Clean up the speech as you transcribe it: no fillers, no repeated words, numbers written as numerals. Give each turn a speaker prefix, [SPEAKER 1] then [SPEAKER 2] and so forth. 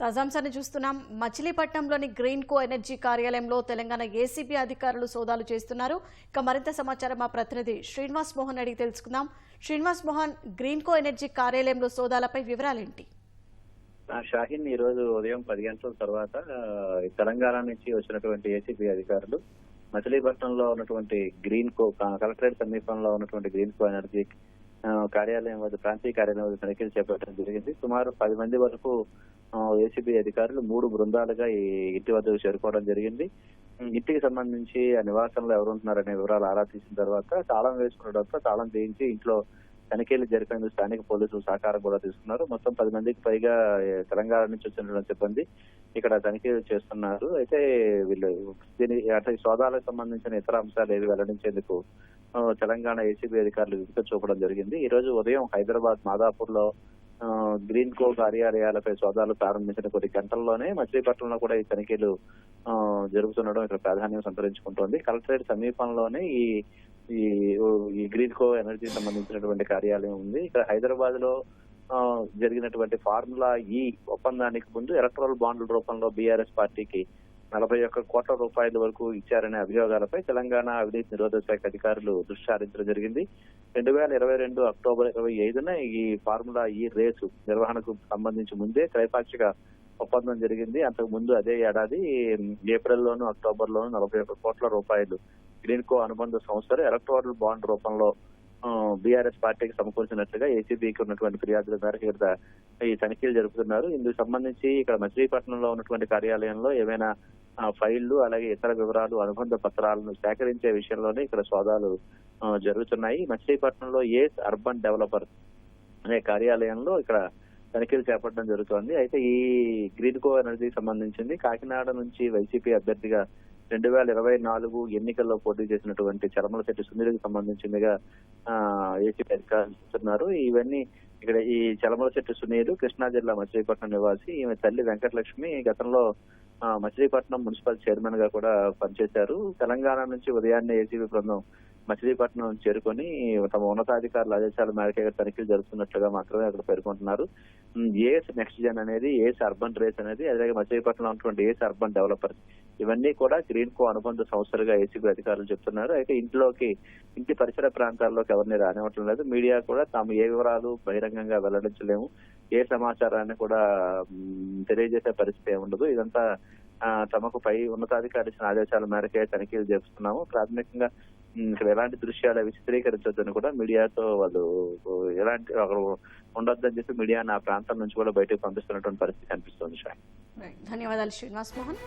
[SPEAKER 1] తాజాంశాన్ని చూస్తున్నాం. మచిలీపట్నంలోని గ్రీన్ కో ఎనర్జీ కార్యాలయంలో తెలంగాణ ఏసీబీ అధికారులు సోదాలు చేస్తున్నారు. ఇక మరింత సమాచారం మా ప్రతినిధి శ్రీనివాస్ మోహన్ అడిగి తెలుసుకుందాం. శ్రీనివాస్ మోహన్, గ్రీన్ కో ఎనర్జీ కార్యాలయంలో సోదాలపై వివరాలేంటి?
[SPEAKER 2] షాహీన్ ఈ రోజు ఉదయం 10 గంటల తర్వాత తెలంగాణ నుంచి వచ్చినటువంటి ఏసీబీ అధికారులు మచిలీపట్నంలో ఉన్నటువంటి గ్రీన్ కో కలెక్టరేట్ సమీపంలో ఉన్నటువంటి గ్రీన్ కో ఎనర్జీ కార్యాలయం వద్ద ప్రాంతీయ కార్యాలయం వద్ద తనిఖీలు చేపట్టడం జరిగింది. సుమారు 10 మంది వరకు ఏసీబీ అధికారులు 3 బృందాలుగా ఈ ఇంటి వద్దకు చేరుకోవడం జరిగింది. ఇంటికి సంబంధించి ఆ నివాసంలో ఎవరుంటున్నారనే వివరాలు ఆరా తీసిన తర్వాత తాళం వేసుకున్నడంతో తాళం తీయించి ఇంట్లో తనిఖీలు జరిపేందుకు స్థానిక పోలీసులు సహకారం కూడా తీసుకున్నారు. మొత్తం 10 మందికి పైగా తెలంగాణ నుంచి వచ్చిన సిబ్బంది ఇక్కడ తనిఖీలు చేస్తున్నారు. అయితే వీళ్ళు అటు సోదాలకు సంబంధించిన ఇతర అంశాలు ఏవి వెల్లడించేందుకు తెలంగాణ ఏసీబీ అధికారులు విసుగు చూపడం జరిగింది. ఈ రోజు ఉదయం హైదరాబాద్ మాదాపూర్ లో గ్రీన్ కో కార్యాలయాలపై సోదాలు ప్రారంభించిన కొద్ది గంటల్లోనే మచిలీపట్నంలో కూడా ఈ తనిఖీలు జరుగుతుండడం ఇక్కడ ప్రాధాన్యం సంతరించుకుంటోంది. కలెక్టరేట్ సమీపంలోనే ఈ గ్రీన్ కో ఎనర్జీ సంబంధించినటువంటి కార్యాలయం ఉంది. ఇక్కడ హైదరాబాద్ లో జరిగినటువంటి ఫార్ములా ఈ ఒప్పందానికి ముందు ఎలక్ట్రల్ బాండ్ల రూపంలో బీఆర్ఎస్ పార్టీకి 41 కోట్ల రూపాయల వరకు ఇచ్చారనే అభియోగాలపై తెలంగాణ అవినీతి నిరోధక శాఖ అధికారులు దృష్టి సారించడం జరిగింది. 2022 అక్టోబర్ 25న ఈ ఫార్ములా ఈ రేసు నిర్వహణకు సంబంధించి ముందే త్రైపాక్షిక ఒప్పందం జరిగింది. అంతకు ముందు అదే ఏడాది ఏప్రిల్లోను అక్టోబర్లోను 41 కోట్ల రూపాయలు గ్రీన్ కో అనుబంధ సంస్థలు ఎలక్ట్రల్ బాండ్ రూపంలో బీఆర్ఎస్ పార్టీకి సమకూర్చినట్లుగా ఏసీబీకి ఉన్నటువంటి ఫిర్యాదుల మేరకు ఇక్కడ ఈ తనిఖీలు జరుపుతున్నారు. ఇందుకు సంబంధించి ఇక్కడ మచిలీపట్నంలో ఉన్నటువంటి కార్యాలయంలో ఏమైనా ఫైళ్లు అలాగే ఇతర వివరాలు అనుబంధ పత్రాలను సేకరించే విషయంలోనే ఇక్కడ సోదాలు జరుగుతున్నాయి. మచిలీపట్నంలో ఏస్ అర్బన్ డెవలపర్ అనే కార్యాలయంలో ఇక్కడ తనిఖీలు చేపట్టడం జరుగుతోంది. అయితే ఈ గ్రీన్ కో ఎనర్జీకి సంబంధించింది కాకినాడ నుంచి వైసీపీ అభ్యర్థిగా 2024 ఎన్నికల్లో పోటీ చేసినటువంటి చలమలశెట్టి సునీల్కి సంబంధించిందిగా ఏసీపీ అధికారులు చెప్తున్నారు. ఇవన్నీ ఇక్కడ ఈ చలమలశెట్టి సునీల్ కృష్ణా జిల్లా మచిలీపట్నం నివాసి. ఈమె తల్లి వెంకటలక్ష్మి గతంలో మచిలీపట్నం మున్సిపల్ చైర్మన్ గా కూడా పనిచేశారు. తెలంగాణ నుంచి ఉదయాన్నే ఏసీబీ బృందం మచిలీపట్నం చేరుకొని తమ ఉన్నతాధికారుల ఆదేశాల మేరకు తనిఖీలు జరుగుతున్నట్లుగా మాత్రమే అక్కడ పేర్కొంటున్నారు. ఏస్ నెక్స్ట్ జన్ అనేది, ఏస్ అర్బన్ రేస్ అనేది, అలాగే మచిలీపట్నంలో ఉన్నటువంటి ఏస్ అర్బన్ డెవలపర్ ఇవన్నీ కూడా గ్రీన్ కో అనుబంధ సంస్థలుగా ఏసీబీ అధికారులు చెప్తున్నారు. అయితే ఇంటి పరిసర ప్రాంతాల్లోకి ఎవరిని రానివ్వటం లేదు. మీడియా కూడా తాము ఏ వివరాలు బహిరంగంగా వెల్లడించలేము, ఏ సమాచారాన్ని కూడా తెలియజేసే పరిస్థితి ఉండదు. ఇదంతా తమకు పై ఉన్నతాధికారి ఇచ్చిన ఆదేశాల మేరకే తనిఖీలు చేస్తున్నాము. ప్రాథమికంగా ఇక్కడ ఎలాంటి దృశ్యాలు అవి చిత్రీకరించొద్దని కూడా మీడియాతో వాళ్ళు ఎలాంటి అక్కడ ఉండొద్దని చెప్పి మీడియాను ఆ ప్రాంతం నుంచి కూడా బయటకు పంపిస్తున్నటువంటి పరిస్థితి కనిపిస్తుంది.
[SPEAKER 1] ధన్యవాదాలు శ్రీనివాస్ మోహన్.